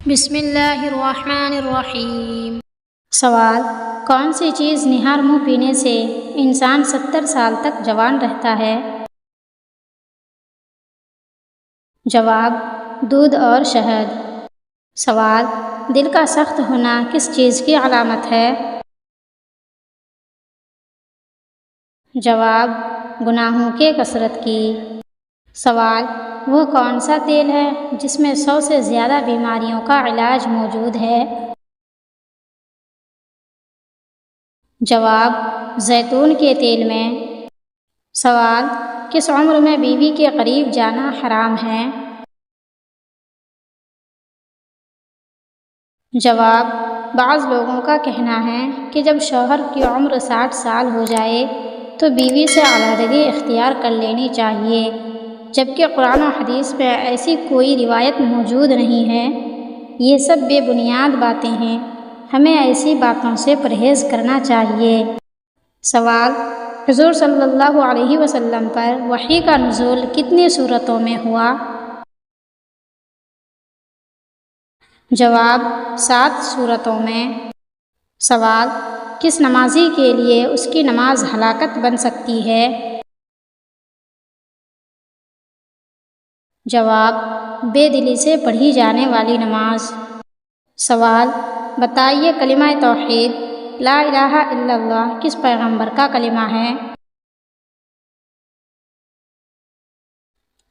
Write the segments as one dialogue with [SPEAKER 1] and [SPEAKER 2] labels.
[SPEAKER 1] بسم اللہ الرحمن الرحیم۔ سوال: کون سی چیز نہار منہ پینے سے انسان 70 سال تک جوان رہتا ہے؟ جواب: دودھ اور شہد۔ سوال: دل کا سخت ہونا کس چیز کی علامت ہے؟ جواب: گناہوں کے کثرت کی۔ سوال: وہ کون سا تیل ہے جس میں 100 سے زیادہ بیماریوں کا علاج موجود ہے؟ جواب: زیتون کے تیل میں۔ سوال: کس عمر میں بیوی کے قریب جانا حرام ہے؟ جواب: بعض لوگوں کا کہنا ہے کہ جب شوہر کی عمر 60 سال ہو جائے تو بیوی سے علیحدگی اختیار کر لینی چاہیے، جبکہ قرآن و حدیث میں ایسی کوئی روایت موجود نہیں ہے۔ یہ سب بے بنیاد باتیں ہیں، ہمیں ایسی باتوں سے پرہیز کرنا چاہیے۔ سوال: حضور صلی اللہ علیہ وسلم پر وحی کا نزول کتنی صورتوں میں ہوا؟ جواب: 7 صورتوں میں۔ سوال: کس نمازی کے لیے اس کی نماز ہلاکت بن سکتی ہے؟ جواب: بے دلی سے پڑھی جانے والی نماز۔ سوال: بتائیے کلمہ توحید لا الہ الا اللہ کس پیغمبر کا کلمہ ہے؟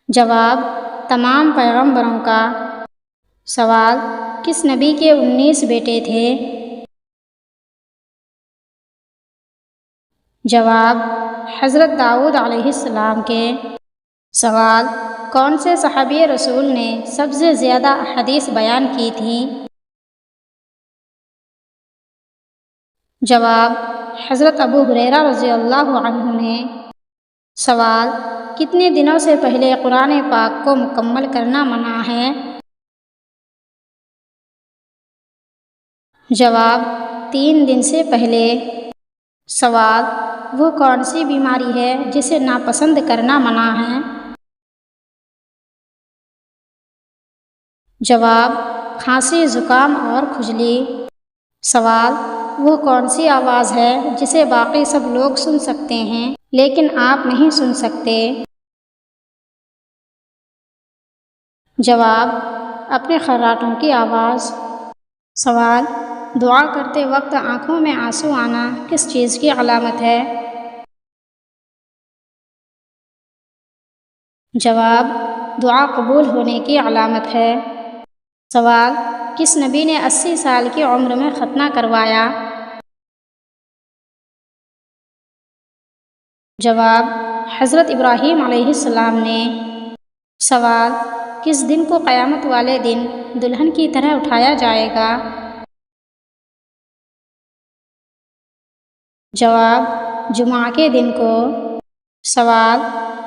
[SPEAKER 1] جواب: تمام پیغمبروں کا۔ سوال: کس نبی کے 19 بیٹے تھے؟ جواب: حضرت داؤد علیہ السلام کے۔ سوال: کون سے صحابی رسول نے سب سے زیادہ احادیث بیان کی تھیں؟ جواب: حضرت ابو ہریرہ رضی اللہ عنہ نے۔ سوال: کتنے دنوں سے پہلے قرآن پاک کو مکمل کرنا منع ہے؟ جواب: 3 دن سے پہلے۔ سوال: وہ کون سی بیماری ہے جسے ناپسند کرنا منع ہے؟ جواب: کھانسی، زکام اور کھجلی۔ سوال: وہ کون سی آواز ہے جسے باقی سب لوگ سن سکتے ہیں لیکن آپ نہیں سن سکتے؟ جواب: اپنے خراشوں کی آواز۔ سوال: دعا کرتے وقت آنکھوں میں آنسو آنا کس چیز کی علامت ہے؟ جواب: دعا قبول ہونے کی علامت ہے۔ سوال: کس نبی نے 80 سال کی عمر میں ختنہ کروایا؟ جواب: حضرت ابراہیم علیہ السلام نے۔ سوال: کس دن کو قیامت والے دن دلہن کی طرح اٹھایا جائے گا؟ جواب: جمعہ کے دن کو۔ سوال: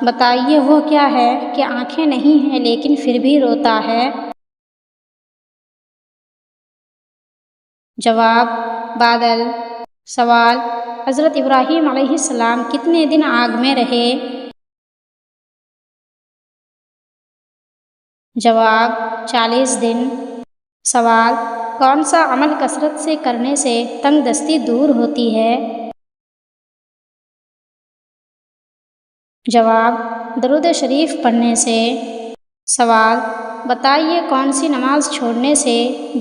[SPEAKER 1] بتائیے وہ کیا ہے کہ آنکھیں نہیں ہیں لیکن پھر بھی روتا ہے؟ جواب: بادل۔ سوال: حضرت ابراہیم علیہ السلام کتنے دن آگ میں رہے؟ جواب: 40 دن۔ سوال: کون سا عمل کثرت سے کرنے سے تنگ دستی دور ہوتی ہے؟ جواب: درود شریف پڑھنے سے۔ سوال: بتائیے کون سی نماز چھوڑنے سے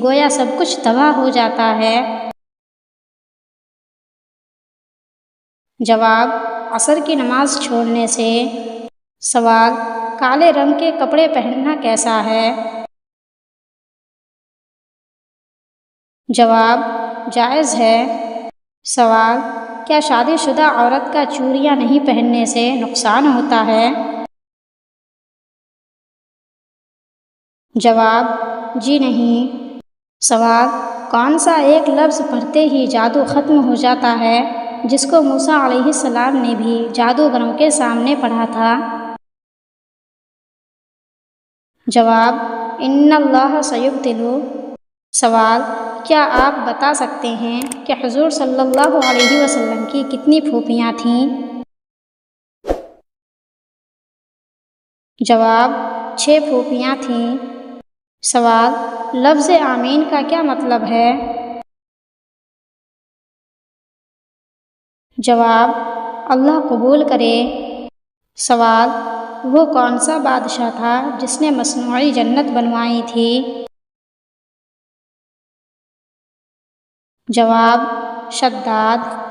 [SPEAKER 1] گویا سب کچھ تباہ ہو جاتا ہے؟ جواب: عصر کی نماز چھوڑنے سے۔ سوال: کالے رنگ کے کپڑے پہننا کیسا ہے؟ جواب: جائز ہے۔ سوال: کیا شادی شدہ عورت کا چوڑیاں نہیں پہننے سے نقصان ہوتا ہے؟ جواب: جی نہیں۔ سوال: کون سا ایک لفظ پڑھتے ہی جادو ختم ہو جاتا ہے جس کو موسیٰ علیہ السلام نے بھی جادوگروں کے سامنے پڑھا تھا؟ جواب: ان اللہ سیبطل۔ سوال: کیا آپ بتا سکتے ہیں کہ حضور صلی اللہ علیہ وسلم کی کتنی پھوپھیاں تھیں؟ جواب: 6 پھوپھیاں تھیں۔ سوال: لفظ آمین کا کیا مطلب ہے؟ جواب: اللہ قبول کرے۔ سوال: وہ کون سا بادشاہ تھا جس نے مصنوعی جنت بنوائی تھی؟ جواب: شداد۔